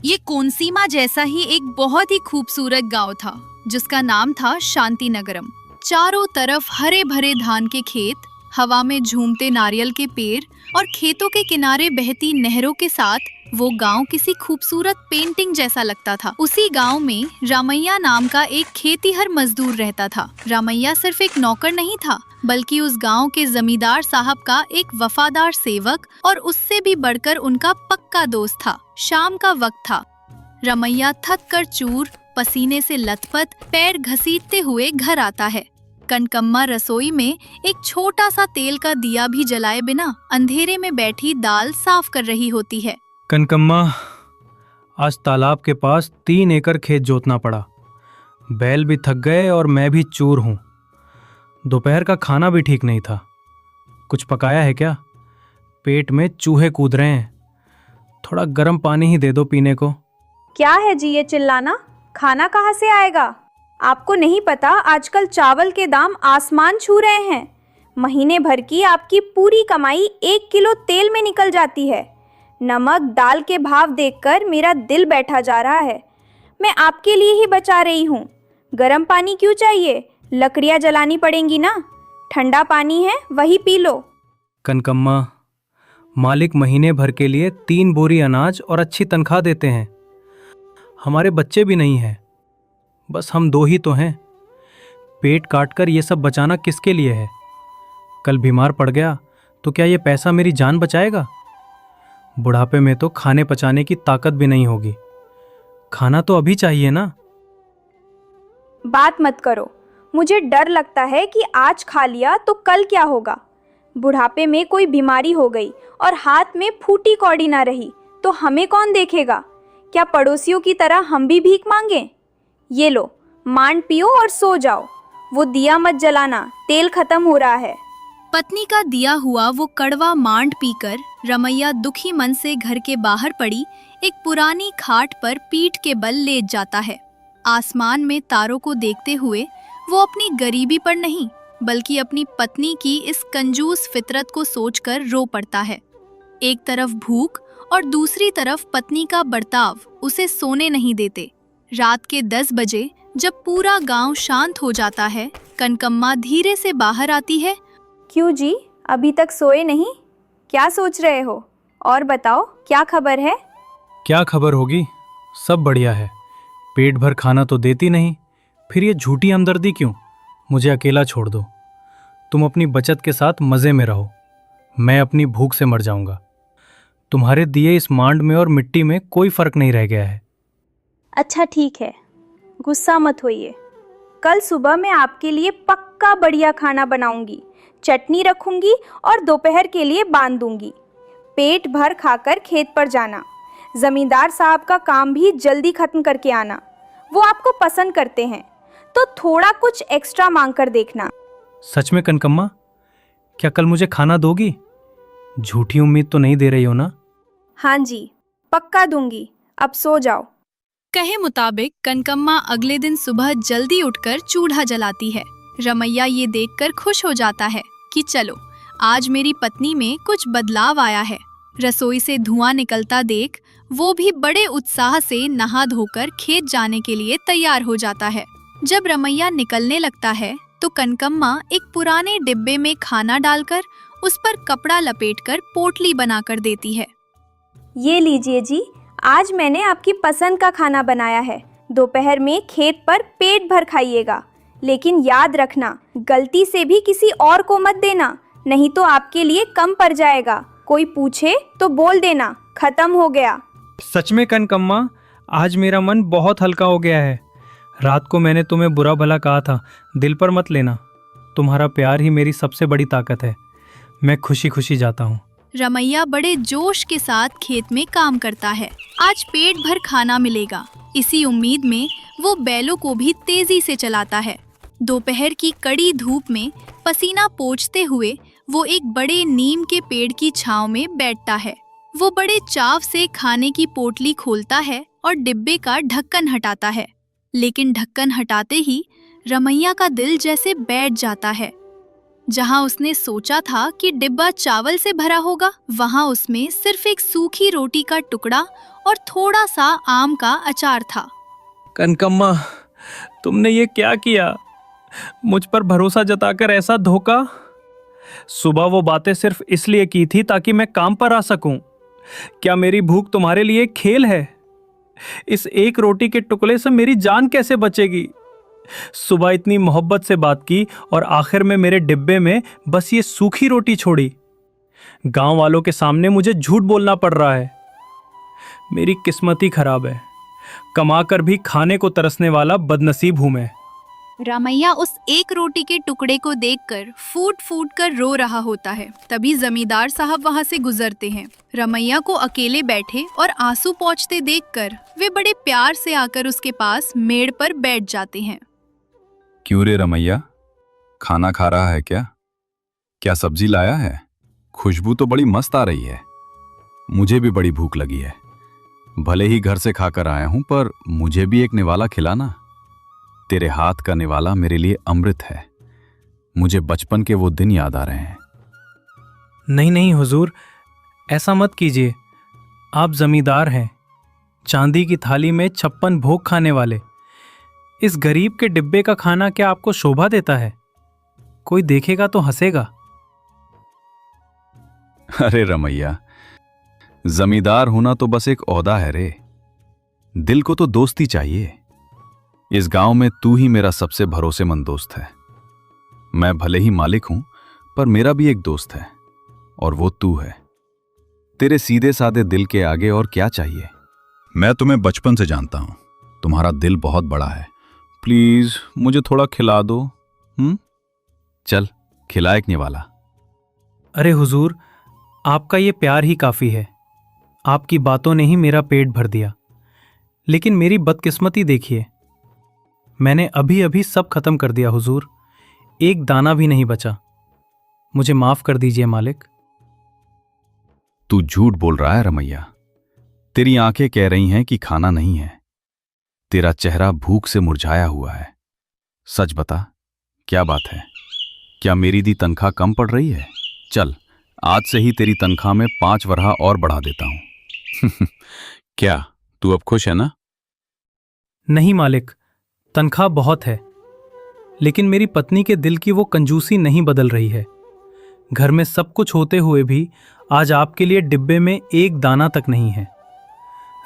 ये कोनसीमा जैसा ही एक बहुत ही खूबसूरत गांव था जिसका नाम था शांति नगरम। चारों तरफ हरे भरे धान के खेत, हवा में झूमते नारियल के पेड़ और खेतों के किनारे बहती नहरों के साथ वो गांव किसी खूबसूरत पेंटिंग जैसा लगता था। उसी गांव में रामैया नाम का एक खेतीहर मजदूर रहता था। रामैया सिर्फ एक नौकर नहीं था, बल्कि उस गांव के जमींदार साहब का एक वफादार सेवक और उससे भी बढ़कर उनका पक्का दोस्त था। शाम का वक्त था। रामैया थक कर चूर, पसीने से लथपथ, पैर घसीटते हुए घर आता है। कनकम्मा रसोई में एक छोटा सा तेल का दिया भी जलाए बिना अंधेरे में बैठी दाल साफ कर रही होती है। कनकम्मा, आज तालाब के पास 3 एकड़ खेत जोतना पड़ा। बैल भी थक गए और मैं भी चूर हूँ। दोपहर का खाना भी ठीक नहीं था। कुछ पकाया है क्या? पेट में चूहे कूद रहे हैं। थोड़ा गर्म पानी ही दे दो पीने को। क्या है जी ये चिल्लाना? खाना कहाँ से आएगा? आपको नहीं पता आजकल चावल के दाम आसमान छू रहे हैं। महीने भर की आपकी पूरी कमाई 1 किलो तेल में निकल जाती है। नमक दाल के भाव देखकर मेरा दिल बैठा जा रहा है। मैं आपके लिए ही बचा रही हूँ। गर्म पानी क्यों चाहिए? लकड़ियाँ जलानी पड़ेंगी ना। ठंडा पानी है, वही पी लो। कनकम्मा, मालिक महीने भर के लिए 3 बोरी अनाज और अच्छी तनख्वाह देते हैं। हमारे बच्चे भी नहीं हैं, बस हम 2 ही तो हैं। पेट काटकर ये सब बचाना किसके लिए है? कल बीमार पड़ गया तो क्या ये पैसा मेरी जान बचाएगा? बुढ़ापे में तो खाने पचाने की ताकत भी नहीं होगी। खाना तो अभी चाहिए ना। बात मत करो। मुझे डर लगता है कि आज खा लिया तो कल क्या होगा। बुढ़ापे में कोई बीमारी हो गई और हाथ में फूटी कौड़ी ना रही तो हमें कौन देखेगा? क्या पड़ोसियों की तरह हम भी भीख मांगे? ये लो, मांड पियो और सो जाओ। वो दिया मत जलाना, तेल खत्म हो रहा है। पत्नी का दिया हुआ वो कड़वा मांड पीकर रमैया दुखी मन से घर के बाहर पड़ी एक पुरानी खाट पर पीठ के बल लेट जाता है। आसमान में तारों को देखते हुए वो अपनी गरीबी पर नहीं, बल्कि अपनी पत्नी की इस कंजूस फितरत को सोचकर रो पड़ता है। एक तरफ भूख और दूसरी तरफ पत्नी का बर्ताव उसे सोने नहीं देते। रात के 10 बजे जब पूरा गांव शांत हो जाता है, कनकम्मा धीरे से बाहर आती है। क्यों जी, अभी तक सोए नहीं? क्या सोच रहे हो? और बताओ, क्या खबर है? क्या खबर होगी, सब बढ़िया है। पेट भर खाना तो देती नहीं, फिर ये झूठी हमदर्दी क्यों? मुझे अकेला छोड़ दो। तुम अपनी बचत के साथ मज़े में रहो, मैं अपनी भूख से मर जाऊंगा। तुम्हारे दिए इस मांड में और मिट्टी में कोई फर्क नहीं रह गया है। अच्छा ठीक है, गुस्सा मत होइए। कल सुबह मैं आपके लिए पक्का बढ़िया खाना बनाऊंगी, चटनी रखूंगी और दोपहर के लिए बांध दूंगी। पेट भर खाकर खेत पर जाना। जमींदार साहब का काम भी जल्दी खत्म करके आना। वो आपको पसंद करते हैं, तो थोड़ा कुछ एक्स्ट्रा मांग कर देखना। सच में कनकम्मा, क्या कल मुझे खाना दोगी? झूठी उम्मीद तो नहीं दे रही हो ना? हाँ जी, पक्का दूंगी। अब सो जाओ। कहे मुताबिक कनकम्मा अगले दिन सुबह जल्दी उठकर चूल्हा जलाती है। रमैया ये देखकर खुश हो जाता है कि चलो, आज मेरी पत्नी में कुछ बदलाव आया है। रसोई से धुआं निकलता देख वो भी बड़े उत्साह से नहा धोकर खेत जाने के लिए तैयार हो जाता है। जब रमैया निकलने लगता है तो कनकम्मा एक पुराने डिब्बे में खाना डालकर उस पर कपड़ा लपेटकर पोटली बनाकर देती है। ये लीजिए जी, आज मैंने आपकी पसंद का खाना बनाया है। दोपहर में खेत पर पेट भर खाइएगा, लेकिन याद रखना, गलती से भी किसी और को मत देना, नहीं तो आपके लिए कम पड़ जाएगा। कोई पूछे तो बोल देना, खत्म हो गया। सच में कनकम्मा, आज मेरा मन बहुत हल्का हो गया है। रात को मैंने तुम्हें बुरा भला कहा था, दिल पर मत लेना। तुम्हारा प्यार ही मेरी सबसे बड़ी ताकत है। मैं खुशी खुशी जाता हूँ। रमैया बड़े जोश के साथ खेत में काम करता है। आज पेट भर खाना मिलेगा, इसी उम्मीद में वो बैलों को भी तेजी से चलाता है। दोपहर की कड़ी धूप में पसीना पोंछते हुए वो एक बड़े नीम के पेड़ की छांव में बैठता है। वो बड़े चाव से खाने की पोटली खोलता है और डिब्बे का ढक्कन हटाता है, लेकिन ढक्कन हटाते ही रमैया का दिल जैसे बैठ जाता है। जहां उसने सोचा था कि डिब्बा चावल से भरा होगा, वहां उसमें सिर्फ एक सूखी रोटी का टुकड़ा और थोड़ा सा आम का अचार था। कनकम्मा, तुमने ये क्या किया? मुझ पर भरोसा जताकर ऐसा धोखा। सुबह वो बातें सिर्फ इसलिए की थी ताकि मैं काम पर आ सकूं। क्या मेरी भूख तुम्हारे लिए एक खेल है? इस एक रोटी के टुकड़े से मेरी जान कैसे बचेगी? सुबह इतनी मोहब्बत से बात की और आखिर में मेरे डिब्बे में बस ये सूखी रोटी छोड़ी। गांव वालों के सामने मुझे झूठ बोलना पड़ रहा है। मेरी किस्मत ही खराब है। कमाकर भी खाने को तरसने वाला बदनसीब हूं मैं। रामैया उस एक रोटी के टुकड़े को देखकर फूट फूट कर रो रहा होता है। तभी जमींदार साहब वहां से गुजरते हैं। रमैया को अकेले बैठे और आंसू पोंछते देखकर वे बड़े प्यार से आकर उसके पास मेड़ पर बैठ जाते हैं। क्यों रे रमैया, खाना खा रहा है क्या? क्या सब्जी लाया है? खुशबू तो बड़ी मस्त आ रही है। मुझे भी बड़ी भूख लगी है। भले ही घर से खाकर आया हूं, पर मुझे भी एक निवाला खिलाना। तेरे हाथ का निवाला मेरे लिए अमृत है। मुझे बचपन के वो दिन याद आ रहे हैं। नहीं नहीं हुजूर, ऐसा मत कीजिए। आप जमींदार हैं, चांदी की थाली में 56 भोग खाने वाले। इस गरीब के डिब्बे का खाना क्या आपको शोभा देता है? कोई देखेगा तो हंसेगा। अरे रमैया, जमींदार होना तो बस एक ओहदा है रे। दिल को तो दोस्ती चाहिए। इस गांव में तू ही मेरा सबसे भरोसेमंद दोस्त है। मैं भले ही मालिक हूं, पर मेरा भी एक दोस्त है, और वो तू है। तेरे सीधे साधे दिल के आगे और क्या चाहिए? मैं तुम्हें बचपन से जानता हूं। तुम्हारा दिल बहुत बड़ा है। प्लीज मुझे थोड़ा खिला दो। चल, खिला एक निवाला। अरे हुजूर, आपका ये प्यार ही काफी है। आपकी बातों ने ही मेरा पेट भर दिया। लेकिन मेरी बदकिस्मती देखिए, मैंने अभी अभी सब खत्म कर दिया हुजूर। एक दाना भी नहीं बचा। मुझे माफ कर दीजिए मालिक। तू झूठ बोल रहा है रमैया। तेरी आंखें कह रही हैं कि खाना नहीं है। तेरा चेहरा भूख से मुरझाया हुआ है। सच बता, क्या बात है? क्या मेरी दी तनख्वाह कम पड़ रही है? चल, आज से ही तेरी तनख्वाह में 5 वरहा और बढ़ा देता हूं। क्या तू अब खुश है ना? नहीं मालिक, तनख्वाह बहुत है, लेकिन मेरी पत्नी के दिल की वो कंजूसी नहीं बदल रही है। घर में सब कुछ होते हुए भी आज आपके लिए डिब्बे में एक दाना तक नहीं है।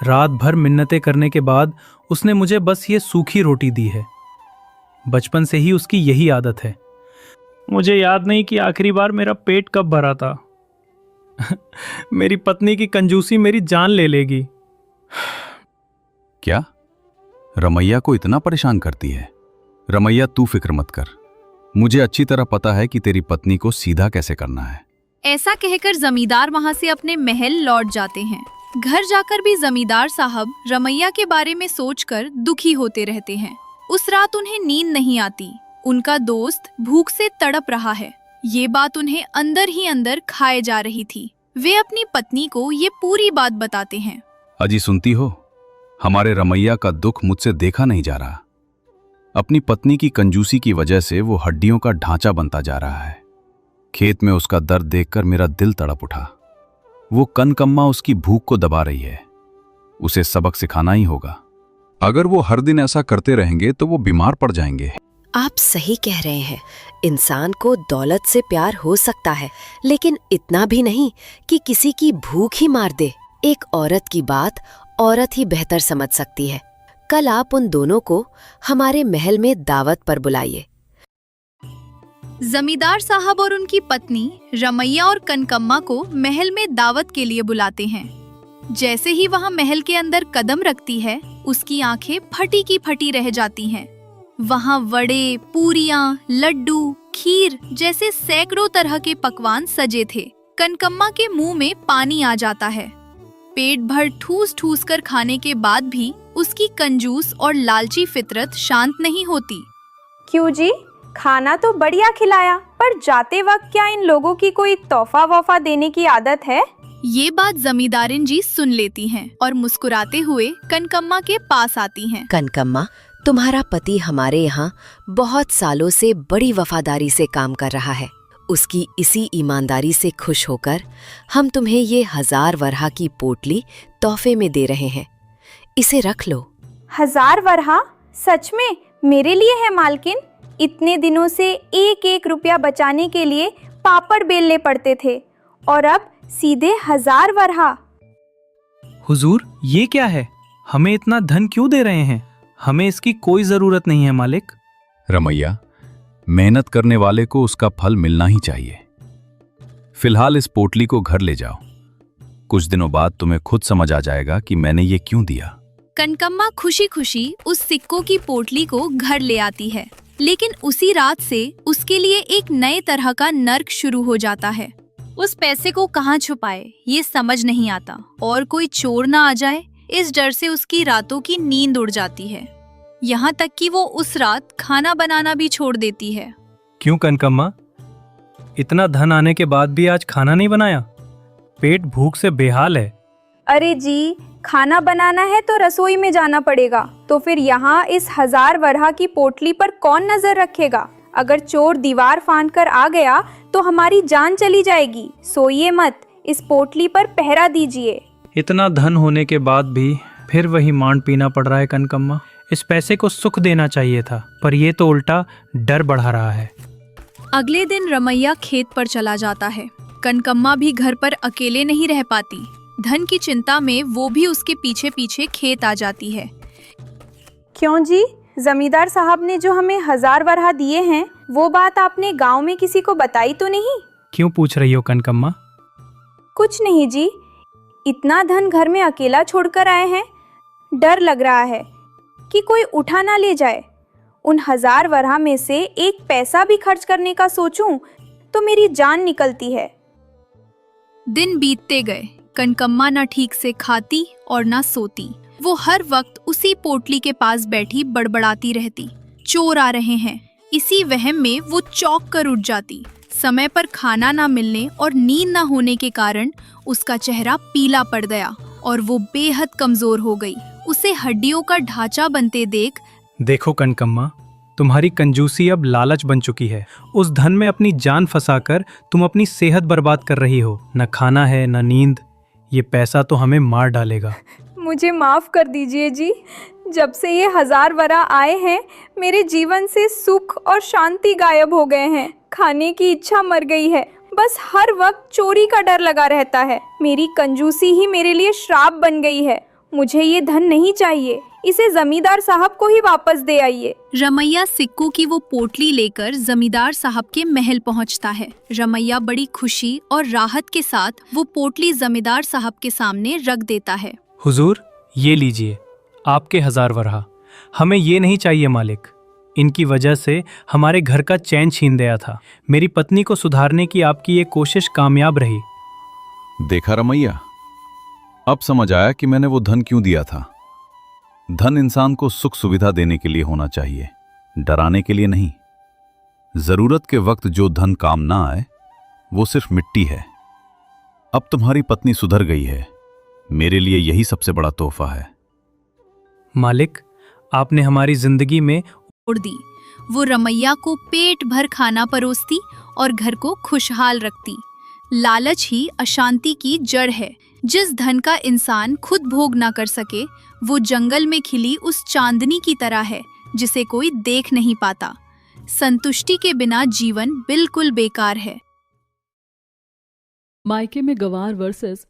रात भर मिन्नतें करने के बाद उसने मुझे बस ये सूखी रोटी दी है। बचपन से ही उसकी यही आदत है। मुझे याद नहीं कि आखिरी बार मेरा पेट कब भरा था। मेरी पत्नी की कंजूसी मेरी जान ले लेगी। क्या रमैया को इतना परेशान करती है? रमैया, तू फिक्र मत कर। मुझे अच्छी तरह पता है कि तेरी पत्नी को सीधा कैसे करना है। ऐसा कहकर जमींदार वहां से अपने महल लौट जाते हैं। घर जाकर भी जमींदार साहब रमैया के बारे में सोचकर दुखी होते रहते हैं। उस रात उन्हें नींद नहीं आती। उनका दोस्त भूख से तड़प रहा है। ये बात उन्हें अंदर ही अंदर खाए जा रही थी। वे अपनी पत्नी को ये पूरी बात बताते हैं। अजी सुनती हो, हमारे रमैया का दुख मुझसे देखा नहीं जा रहा। अपनी पत्नी की कंजूसी की वजह से वो हड्डियों का ढांचा बनता जा रहा है। खेत में उसका दर्द देखकर मेरा दिल तड़प उठा। वो कनकम्मा उसकी भूख को दबा रही है। उसे सबक सिखाना ही होगा। अगर वो हर दिन ऐसा करते रहेंगे तो वो बीमार पड़ जाएंगे। आप सही कह रहे हैं। इंसान को दौलत से प्यार हो सकता है, लेकिन इतना भी नहीं कि किसी की भूख ही मार दे। एक औरत की बात औरत ही बेहतर समझ सकती है। कल आप उन दोनों को हमारे महल में दावत पर बुलाइए। जमींदार साहब और उनकी पत्नी रमैया और कनकम्मा को महल में दावत के लिए बुलाते हैं। जैसे ही वहां महल के अंदर कदम रखती है, उसकी आंखें फटी की फटी रह जाती हैं। वहां वड़े, पूरियां, लड्डू, खीर जैसे सैकड़ों तरह के पकवान सजे थे। कनकम्मा के मुंह में पानी आ जाता है। पेट भर ठूस ठूस कर खाने के बाद भी उसकी कंजूस और लालची फितरत शांत नहीं होती। क्यों जी, खाना तो बढ़िया खिलाया, पर जाते वक्त क्या इन लोगों की कोई तोहफा वोफा देने की आदत है? ये बात जमींदारिन जी सुन लेती हैं और मुस्कुराते हुए कनकम्मा के पास आती हैं। कनकम्मा, तुम्हारा पति हमारे यहाँ बहुत सालों से बड़ी वफादारी से काम कर रहा है। उसकी इसी ईमानदारी से खुश होकर हम तुम्हें ये 1000 वरहा की पोटली तोहफे में दे रहे हैं। इसे रख लो। 1000 वरहा? सच में मेरे लिए है मालकिन? इतने दिनों से एक एक रुपया बचाने के लिए पापड़ बेलने पड़ते थे और अब सीधे 1000 वरहा। हुजूर, ये क्या है? हमें इतना धन क्यों दे रहे हैं? हमें इसकी कोई जरूरत नहीं है मालिक। रमैया, मेहनत करने वाले को उसका फल मिलना ही चाहिए। फिलहाल इस पोटली को घर ले जाओ। कुछ दिनों बाद तुम्हें खुद समझ आ जाएगा कि मैंने ये क्यों दिया। कनकम्मा खुशी खुशी उस सिक्कों की पोटली को घर ले आती है, लेकिन उसी रात से उसके लिए एक नए तरह का नर्क शुरू हो जाता है। उस पैसे को कहाँ छुपाए ये समझ नहीं आता, और कोई चोर ना आ जाए इस डर से उसकी रातों की नींद उड़ जाती है। यहाँ तक कि वो उस रात खाना बनाना भी छोड़ देती है। क्यों कनकम्मा, इतना धन आने के बाद भी आज खाना नहीं बनाया? पेट भूख से बेहाल है। अरे जी, खाना बनाना है तो रसोई में जाना पड़ेगा, तो फिर यहाँ इस 1000 वरहा की पोटली पर कौन नजर रखेगा? अगर चोर दीवार फांद कर आ गया तो हमारी जान चली जाएगी। सोइए मत, इस पोटली पर पहरा दीजिए। इतना धन होने के बाद भी फिर वही मांड पीना पड़ रहा है कनकम्मा। इस पैसे को सुख देना चाहिए था, पर ये तो उल्टा डर बढ़ा रहा है। अगले दिन रमैया खेत पर चला जाता है। कनकम्मा भी घर पर अकेले नहीं रह पाती। धन की चिंता में वो भी उसके पीछे पीछे खेत आ जाती है। क्यों जी, जमींदार साहब ने जो हमें 1000 वरहा दिए हैं, वो बात आपने गांव में किसी को बताई तो नहीं? क्यों पूछ रही हो कनकम्मा? कुछ नहीं जी, इतना धन घर में अकेला छोड़कर आए हैं, डर लग रहा है कि कोई उठा ना ले जाए। उन 1000 वरहा में से एक पैसा भी खर्च करने का सोचूं तो मेरी जान निकलती है। दिन बीतते गए। कनकम्मा न ठीक से खाती और न सोती। वो हर वक्त उसी पोटली के पास बैठी बड़बड़ाती रहती, चोर आ रहे हैं। इसी वहम में वो चौंक कर उठ जाती। समय पर खाना ना मिलने और नींद ना होने के कारण उसका चेहरा पीला पड़ गया और वो बेहद कमजोर हो गई। उसे हड्डियों का ढांचा बनते देख, देखो कनकम्मा, तुम्हारी कंजूसी अब लालच बन चुकी है। उस धन में अपनी जान फंसाकर तुम अपनी सेहत बर्बाद कर रही हो। न खाना है न नींद। ये पैसा तो हमें मार डालेगा। मुझे माफ कर दीजिए जी। जब से ये 1000 वरहा आए हैं, मेरे जीवन से सुख और शांति गायब हो गए हैं। खाने की इच्छा मर गई है। बस हर वक्त चोरी का डर लगा रहता है। मेरी कंजूसी ही मेरे लिए श्राप बन गई है। मुझे ये धन नहीं चाहिए। इसे जमींदार साहब को ही वापस दे आइए। रमैया सिक्कों की वो पोटली लेकर जमींदार साहब के महल पहुंचता है। रमैया बड़ी खुशी और राहत के साथ वो पोटली जमींदार साहब के सामने रख देता है। हुजूर, ये लीजिए आपके 1000 वरहा। हमें ये नहीं चाहिए मालिक। इनकी वजह से हमारे घर का चैन छीन गया था। मेरी पत्नी को सुधारने की आपकी ये कोशिश कामयाब रही। देखा रमैया, अब समझ आया कि मैंने वो धन क्यों दिया था। धन इंसान को सुख सुविधा देने के लिए होना चाहिए, डराने के लिए नहीं। जरूरत के वक्त जो धन काम ना आए वो सिर्फ मिट्टी है। अब तुम्हारी पत्नी सुधर गई है, मेरे लिए यही सबसे बड़ा तोहफा है। मालिक, आपने हमारी जिंदगी में उड़ दी। वो रमैया को पेट भर खाना परोसती और घर को खुशहाल रखती। लालच ही अशांति की जड़ है। जिस धन का इंसान खुद भोग ना कर सके, वो जंगल में खिली उस चांदनी की तरह है जिसे कोई देख नहीं पाता। संतुष्टि के बिना जीवन बिल्कुल बेकार है। मायके में गंवार वर्सेस